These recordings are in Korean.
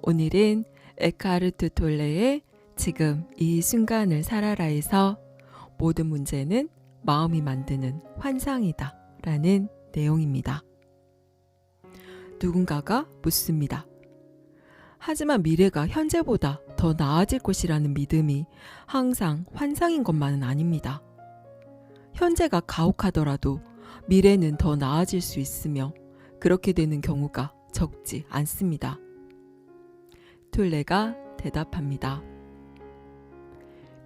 오늘은 에카르트 톨레의 지금 이 순간을 살아라에서 모든 문제는 마음이 만드는 환상이다 라는 내용입니다. 누군가가 묻습니다. 하지만 미래가 현재보다 더 나아질 것이라는 믿음이 항상 환상인 것만은 아닙니다. 현재가 가혹하더라도 미래는 더 나아질 수 있으며 그렇게 되는 경우가 적지 않습니다. 톨레가 대답합니다.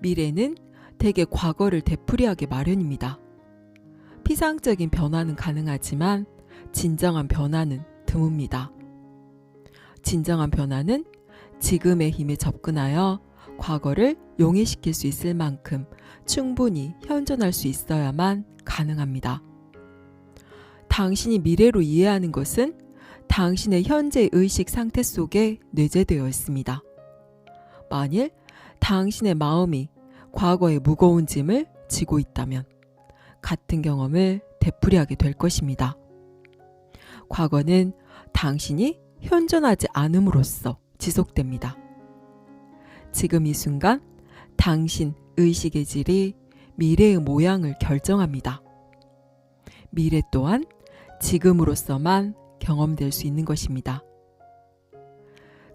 미래는 대개 과거를 되풀이하기 마련입니다. 피상적인 변화는 가능하지만 진정한 변화는 드뭅니다. 진정한 변화는 지금의 힘에 접근하여 과거를 용해시킬 수 있을 만큼 충분히 현존할 수 있어야만 가능합니다. 당신이 미래로 이해하는 것은 당신의 현재 의식 상태 속에 내재되어 있습니다. 만일 당신의 마음이 과거의 무거운 짐을 지고 있다면 같은 경험을 되풀이하게 될 것입니다. 과거는 당신이 현존하지 않음으로써 지속됩니다. 지금 이 순간 당신 의식의 질이 미래의 모양을 결정합니다. 미래 또한 지금으로서만 경험될 수 있는 것입니다.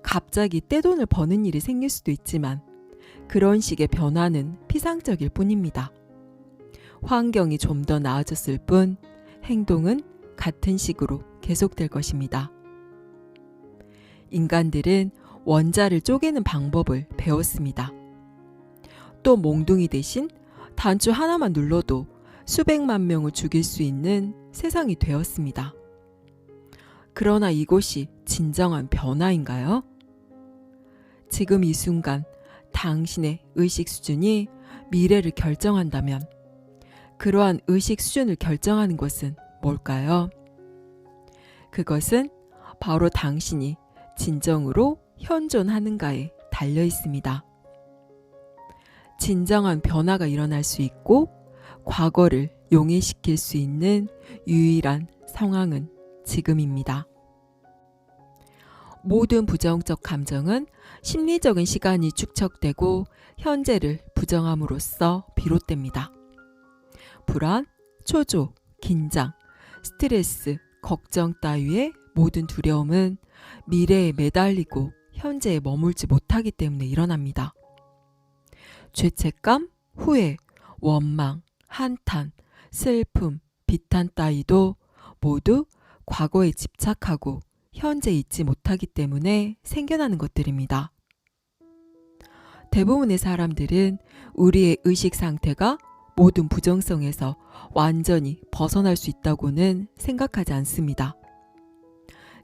갑자기 떼돈을 버는 일이 생길 수도 있지만 그런 식의 변화는 피상적일 뿐입니다. 환경이 좀 더 나아졌을 뿐 행동은 같은 식으로 계속될 것입니다. 인간들은 원자를 쪼개는 방법을 배웠습니다. 또 몽둥이 대신 단추 하나만 눌러도 수백만 명을 죽일 수 있는 세상이 되었습니다. 그러나 이것이 진정한 변화인가요? 지금 이 순간 당신의 의식 수준이 미래를 결정한다면 그러한 의식 수준을 결정하는 것은 뭘까요? 그것은 바로 당신이 진정으로 현존하는가에 달려 있습니다. 진정한 변화가 일어날 수 있고 과거를 용해시킬 수 있는 유일한 상황은 지금입니다. 모든 부정적 감정은 심리적인 시간이 축적되고 현재를 부정함으로써 비롯됩니다. 불안, 초조, 긴장, 스트레스, 걱정 따위의 모든 두려움은 미래에 매달리고 현재에 머물지 못하기 때문에 일어납니다. 죄책감, 후회, 원망, 한탄, 슬픔, 비탄 따위도 모두 과거에 집착하고 현재 있지 못하기 때문에 생겨나는 것들입니다. 대부분의 사람들은 우리의 의식 상태가 모든 부정성에서 완전히 벗어날 수 있다고는 생각하지 않습니다.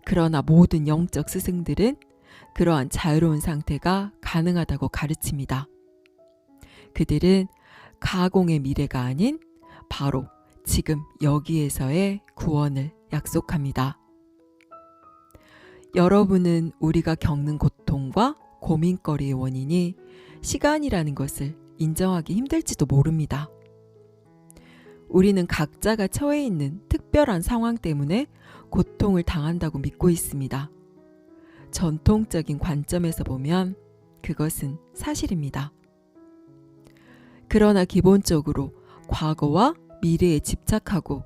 그러나 모든 영적 스승들은 그러한 자유로운 상태가 가능하다고 가르칩니다. 그들은 가공의 미래가 아닌 바로 지금 여기에서의 구원을 약속합니다. 여러분은 우리가 겪는 고통과 고민거리의 원인이 시간이라는 것을 인정하기 힘들지도 모릅니다. 우리는 각자가 처해 있는 특별한 상황 때문에 고통을 당한다고 믿고 있습니다. 전통적인 관점에서 보면 그것은 사실입니다. 그러나 기본적으로 과거와 미래에 집착하고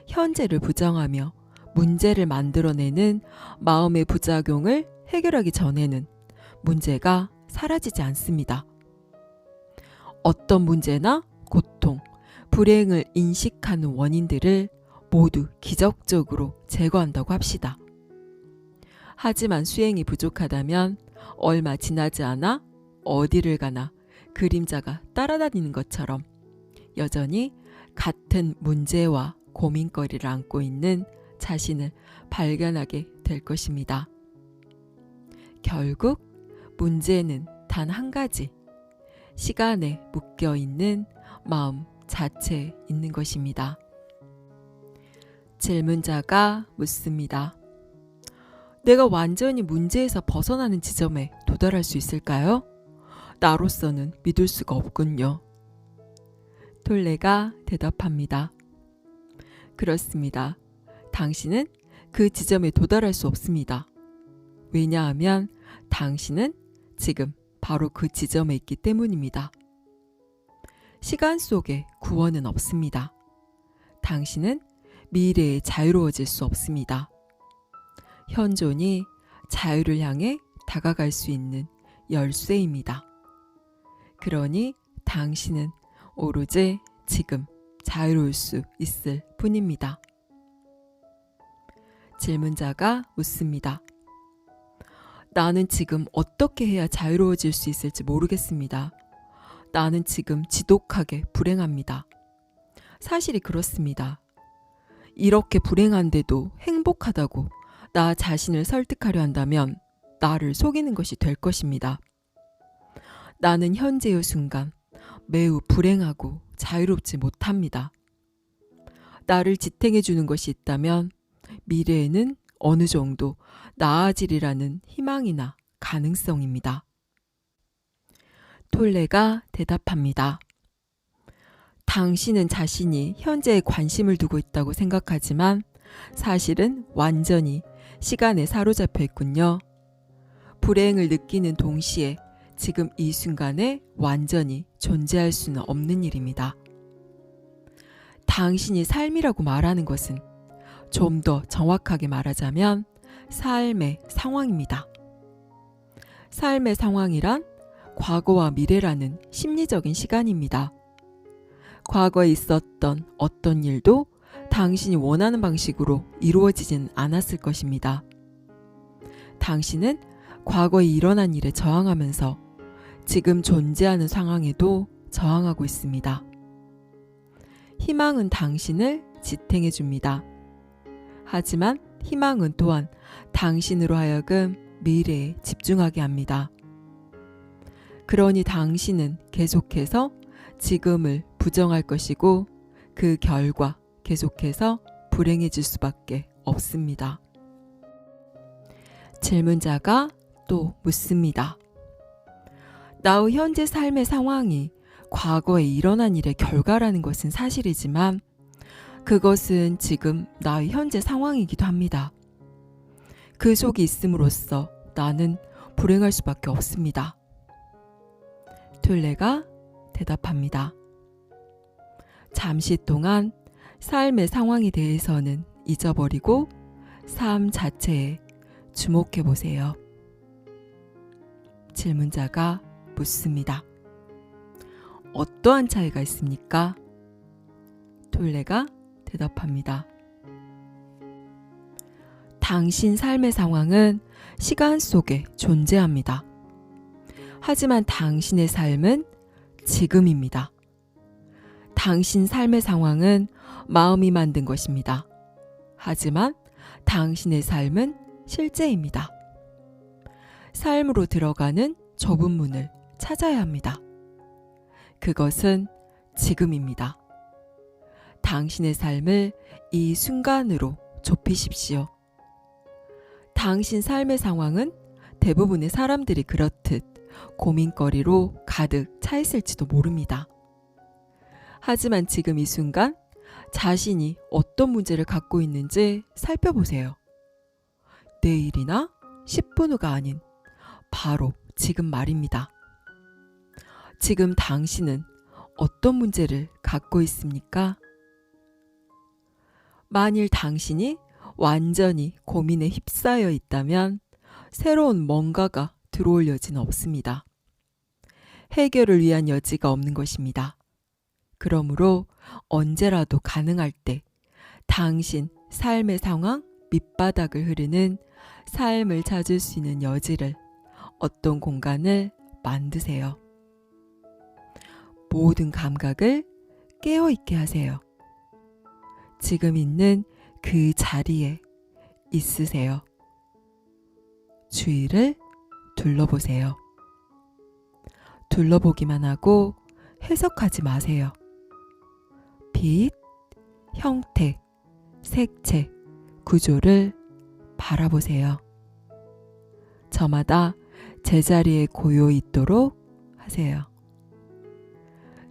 현재를 부정하며 문제를 만들어내는 마음의 부작용을 해결하기 전에는 문제가 사라지지 않습니다. 어떤 문제나 고통, 불행을 인식하는 원인들을 모두 기적적으로 제거한다고 합시다. 하지만 수행이 부족하다면 얼마 지나지 않아 어디를 가나 그림자가 따라다니는 것처럼 여전히 같은 문제와 고민거리를 안고 있는 자신을 발견하게 될 것입니다. 결국 문제는 단 한 가지, 시간에 묶여 있는 마음 자체에 있는 것입니다. 질문자가 묻습니다. 내가 완전히 문제에서 벗어나는 지점에 도달할 수 있을까요? 나로서는 믿을 수가 없군요. 톨레가 대답합니다. 그렇습니다. 당신은 그 지점에 도달할 수 없습니다. 왜냐하면 당신은 지금 바로 그 지점에 있기 때문입니다. 시간 속에 구원은 없습니다. 당신은 미래에 자유로워질 수 없습니다. 현존이 자유를 향해 다가갈 수 있는 열쇠입니다. 그러니 당신은 오로지 지금 자유로울 수 있을 뿐입니다. 질문자가 묻습니다. 나는 지금 어떻게 해야 자유로워질 수 있을지 모르겠습니다. 나는 지금 지독하게 불행합니다. 사실이 그렇습니다. 이렇게 불행한데도 행복하다고 나 자신을 설득하려 한다면 나를 속이는 것이 될 것입니다. 나는 현재의 순간 매우 불행하고 자유롭지 못합니다. 나를 지탱해 주는 것이 있다면 미래에는 어느 정도 나아지리라는 희망이나 가능성입니다. 톨레가 대답합니다. 당신은 자신이 현재에 관심을 두고 있다고 생각하지만 사실은 완전히 시간에 사로잡혀 있군요. 불행을 느끼는 동시에 지금 이 순간에 완전히 존재할 수는 없는 일입니다. 당신이 삶이라고 말하는 것은 좀 더 정확하게 말하자면 삶의 상황입니다. 삶의 상황이란 과거와 미래라는 심리적인 시간입니다. 과거에 있었던 어떤 일도 당신이 원하는 방식으로 이루어지진 않았을 것입니다. 당신은 과거에 일어난 일에 저항하면서 지금 존재하는 상황에도 저항하고 있습니다. 희망은 당신을 지탱해 줍니다. 하지만 희망은 또한 당신으로 하여금 미래에 집중하게 합니다. 그러니 당신은 계속해서 지금을 부정할 것이고 그 결과 계속해서 불행해질 수밖에 없습니다. 질문자가 또 묻습니다. 나의 현재 삶의 상황이 과거에 일어난 일의 결과라는 것은 사실이지만 그것은 지금 나의 현재 상황이기도 합니다. 그 속에 있음으로써 나는 불행할 수밖에 없습니다. 툴레가 대답합니다. 잠시 동안 삶의 상황에 대해서는 잊어버리고 삶 자체에 주목해 보세요. 질문자가 묻습니다. 어떠한 차이가 있습니까? 톨레가 대답합니다. 당신 삶의 상황은 시간 속에 존재합니다. 하지만 당신의 삶은 지금입니다. 당신 삶의 상황은 마음이 만든 것입니다. 하지만 당신의 삶은 실제입니다. 삶으로 들어가는 좁은 문을 찾아야 합니다. 그것은 지금입니다. 당신의 삶을 이 순간으로 좁히십시오. 당신 삶의 상황은 대부분의 사람들이 그렇듯 고민거리로 가득 차 있을지도 모릅니다. 하지만 지금 이 순간 자신이 어떤 문제를 갖고 있는지 살펴보세요. 내일이나 10분 후가 아닌 바로 지금 말입니다. 지금 당신은 어떤 문제를 갖고 있습니까? 만일 당신이 완전히 고민에 휩싸여 있다면 새로운 뭔가가 들어올 여지는 없습니다. 해결을 위한 여지가 없는 것입니다. 그러므로 언제라도 가능할 때 당신 삶의 상황 밑바닥을 흐르는 삶을 찾을 수 있는 여지를, 어떤 공간을 만드세요. 모든 감각을 깨어있게 하세요. 지금 있는 그 자리에 있으세요. 주위를 둘러보세요. 둘러보기만 하고 해석하지 마세요. 빛, 형태, 색채, 구조를 바라보세요. 저마다 제자리에 고요히 있도록 하세요.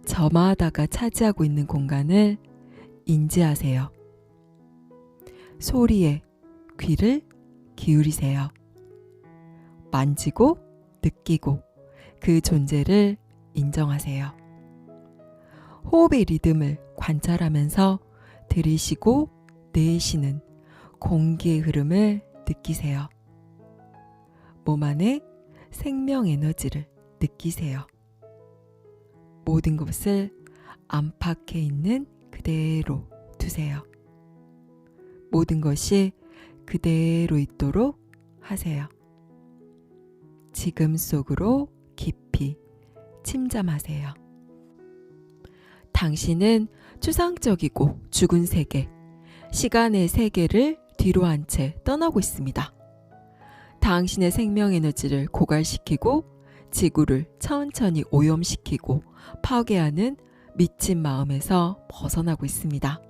저마다가 차지하고 있는 공간을 인지하세요. 소리에 귀를 기울이세요. 만지고 느끼고 그 존재를 인정하세요. 호흡의 리듬을 관찰하면서 들이쉬고 내쉬는 공기의 흐름을 느끼세요. 몸 안에 생명 에너지를 느끼세요. 모든 것을 안팎에 있는 그대로 두세요. 모든 것이 그대로 있도록 하세요. 지금 속으로 깊이 침잠하세요. 당신은 추상적이고 죽은 세계, 시간의 세계를 뒤로 한 채 떠나고 있습니다. 당신의 생명 에너지를 고갈시키고 지구를 천천히 오염시키고 파괴하는 미친 마음에서 벗어나고 있습니다.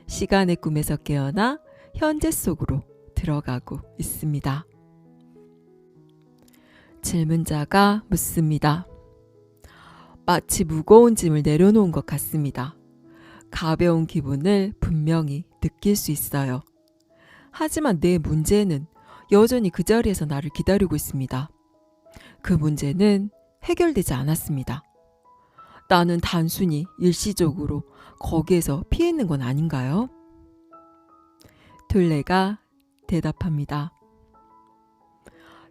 시간의 꿈에서 깨어나 현재 속으로 들어가고 있습니다. 질문자가 묻습니다. 마치 무거운 짐을 내려놓은 것 같습니다. 가벼운 기분을 분명히 느낄 수 있어요. 하지만 내 문제는 여전히 그 자리에서 나를 기다리고 있습니다. 그 문제는 해결되지 않았습니다. 나는 단순히 일시적으로 거기에서 피해 있는 건 아닌가요? 둘레가 대답합니다.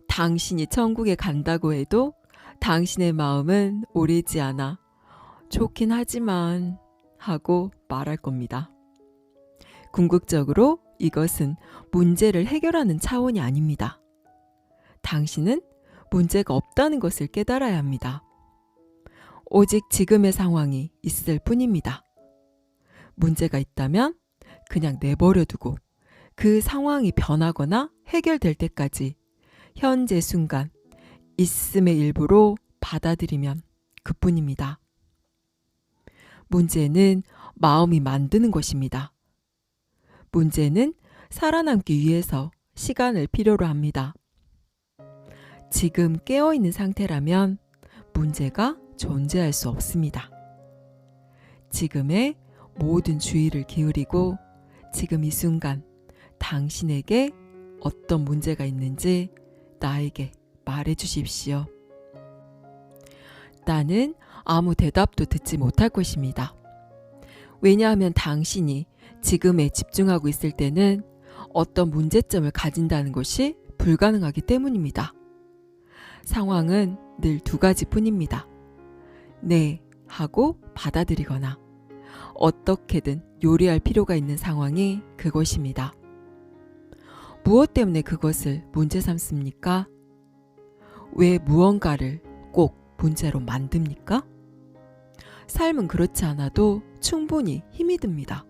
당신이 천국에 간다고 해도 당신의 마음은 오래지 않아 좋긴 하지만 하고 말할 겁니다. 궁극적으로 이것은 문제를 해결하는 차원이 아닙니다. 당신은 문제가 없다는 것을 깨달아야 합니다. 오직 지금의 상황이 있을 뿐입니다. 문제가 있다면 그냥 내버려두고 그 상황이 변하거나 해결될 때까지 현재 순간 있음의 일부로 받아들이면 그뿐입니다. 문제는 마음이 만드는 것입니다. 문제는 살아남기 위해서 시간을 필요로 합니다. 지금 깨어있는 상태라면 문제가 존재할 수 없습니다. 지금의 모든 주의를 기울이고 지금 이 순간 당신에게 어떤 문제가 있는지 나에게 말해 주십시오. 나는 아무 대답도 듣지 못할 것입니다. 왜냐하면 당신이 지금에 집중하고 있을 때는 어떤 문제점을 가진다는 것이 불가능하기 때문입니다. 상황은 늘 두 가지뿐입니다. 네 하고 받아들이거나 어떻게든 요리할 필요가 있는 상황이 그것입니다. 무엇 때문에 그것을 문제 삼습니까? 왜 무언가를 꼭 문제로 만듭니까? 삶은 그렇지 않아도 충분히 힘이 듭니다.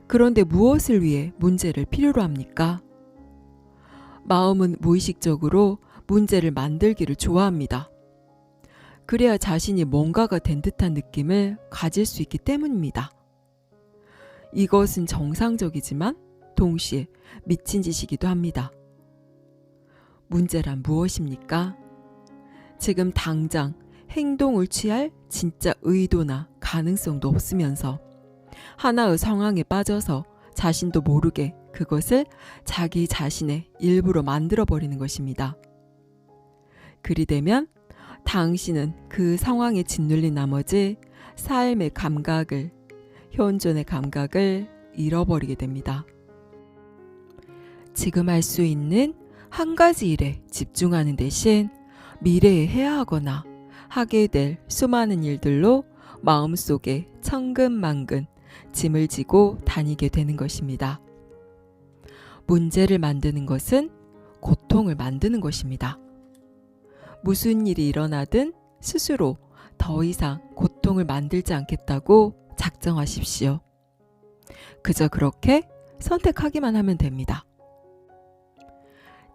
그런데 무엇을 위해 문제를 필요로 합니까? 마음은 무의식적으로 문제를 만들기를 좋아합니다. 그래야 자신이 뭔가가 된 듯한 느낌을 가질 수 있기 때문입니다. 이것은 정상적이지만 동시에 미친 짓이기도 합니다. 문제란 무엇입니까? 지금 당장 행동을 취할 진짜 의도나 가능성도 없으면서 하나의 상황에 빠져서 자신도 모르게 그것을 자기 자신의 일부로 만들어버리는 것입니다. 그리 되면 당신은 그 상황에 짓눌린 나머지 삶의 감각을, 현존의 감각을 잃어버리게 됩니다. 지금 할 수 있는 한 가지 일에 집중하는 대신 미래에 해야 하거나 하게 될 수많은 일들로 마음속에 천근만근 짐을 지고 다니게 되는 것입니다. 문제를 만드는 것은 고통을 만드는 것입니다. 무슨 일이 일어나든 스스로 더 이상 고통을 만들지 않겠다고 작정하십시오. 그저 그렇게 선택하기만 하면 됩니다.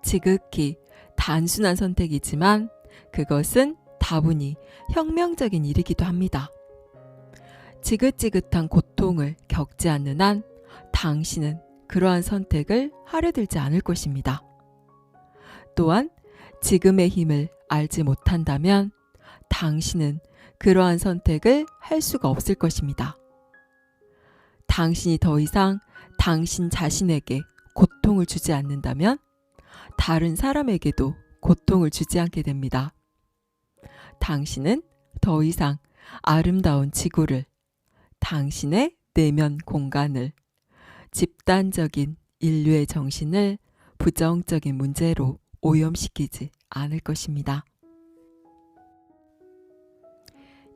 지극히 단순한 선택이지만 그것은 다분히 혁명적인 일이기도 합니다. 지긋지긋한 고통을 겪지 않는 한 당신은 그러한 선택을 하려 들지 않을 것입니다. 또한 지금의 힘을 알지 못한다면 당신은 그러한 선택을 할 수가 없을 것입니다. 당신이 더 이상 당신 자신에게 고통을 주지 않는다면 다른 사람에게도 고통을 주지 않게 됩니다. 당신은 더 이상 아름다운 지구를, 당신의 내면 공간을, 집단적인 인류의 정신을 부정적인 문제로 오염시키지 않을 것입니다.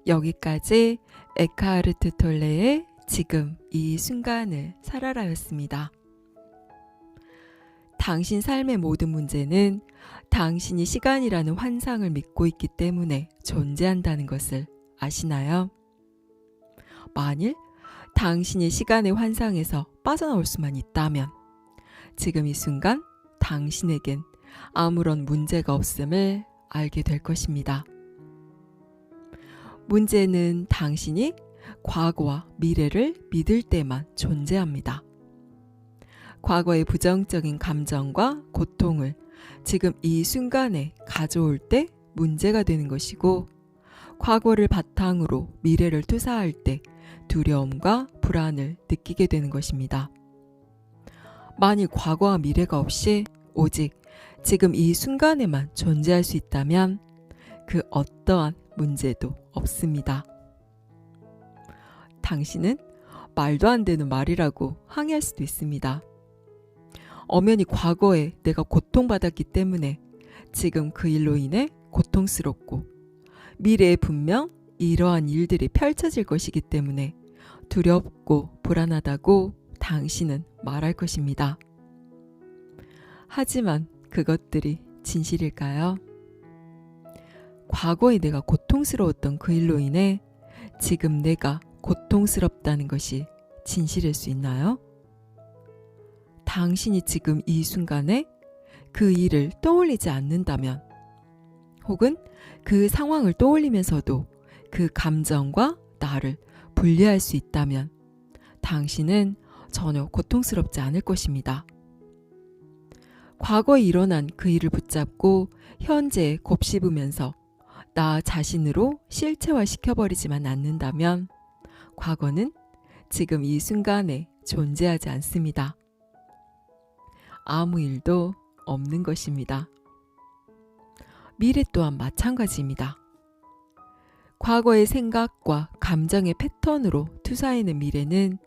여기까지 에크하르트 톨레의 지금 이 순간을 살아라였습니다. 당신 삶의 모든 문제는 당신이 시간이라는 환상을 믿고 있기 때문에 존재한다는 것을 아시나요? 만일 당신이 시간의 환상에서 빠져나올 수만 있다면 지금 이 순간 당신에겐 아무런 문제가 없음을 알게 될 것입니다. 문제는 당신이 과거와 미래를 믿을 때만 존재합니다. 과거의 부정적인 감정과 고통을 지금 이 순간에 가져올 때 문제가 되는 것이고, 과거를 바탕으로 미래를 투사할 때 두려움과 불안을 느끼게 되는 것입니다. 만일 과거와 미래가 없이 오직 지금 이 순간에만 존재할 수 있다면 그 어떠한 문제도 없습니다. 당신은 말도 안 되는 말이라고 항의할 수도 있습니다. 엄연히 과거에 내가 고통받았기 때문에 지금 그 일로 인해 고통스럽고, 미래에 분명 이러한 일들이 펼쳐질 것이기 때문에 두렵고 불안하다고 당신은 말할 것입니다. 하지만 그것들이 진실일까요? 과거에 내가 고통스러웠던 그 일로 인해 지금 내가 고통스럽다는 것이 진실일 수 있나요? 당신이 지금 이 순간에 그 일을 떠올리지 않는다면, 혹은 그 상황을 떠올리면서도 그 감정과 나를 분리할 수 있다면 당신은 전혀 고통스럽지 않을 것입니다. 과거에 일어난 그 일을 붙잡고 현재에 곱씹으면서 나 자신으로 실체화시켜버리지만 않는다면 과거는 지금 이 순간에 존재하지 않습니다. 아무 일도 없는 것입니다. 미래 또한 마찬가지입니다. 과거의 생각과 감정의 패턴으로 투사해낸 미래는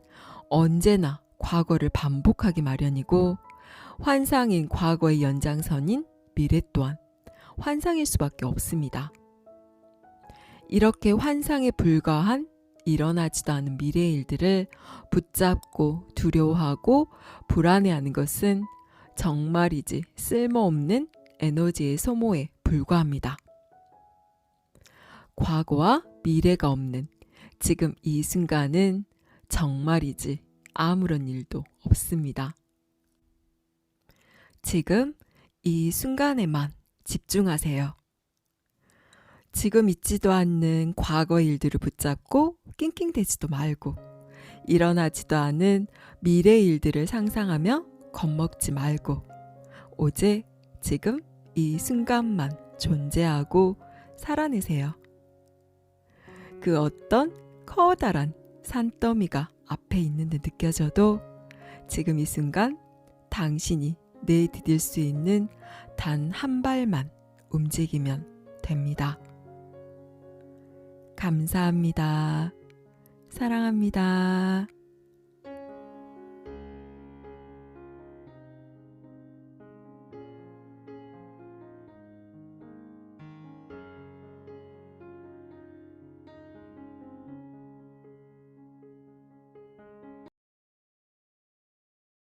언제나 과거를 반복하기 마련이고, 환상인 과거의 연장선인 미래 또한 환상일 수밖에 없습니다. 이렇게 환상에 불과한 일어나지도 않은 미래의 일들을 붙잡고 두려워하고 불안해하는 것은 정말이지 쓸모없는 에너지의 소모에 불과합니다. 과거와 미래가 없는 지금 이 순간은 정말이지 아무런 일도 없습니다. 지금 이 순간에만 집중하세요. 지금 있지도 않는 과거 일들을 붙잡고 낑낑대지도 말고, 일어나지도 않은 미래 일들을 상상하며 겁먹지 말고, 오직 지금 이 순간만 존재하고 살아내세요. 그 어떤 커다란 산더미가 앞에 있는 듯 느껴져도 지금 이 순간 당신이 내디딜 수 있는 단 한 발만 움직이면 됩니다. 감사합니다. 사랑합니다.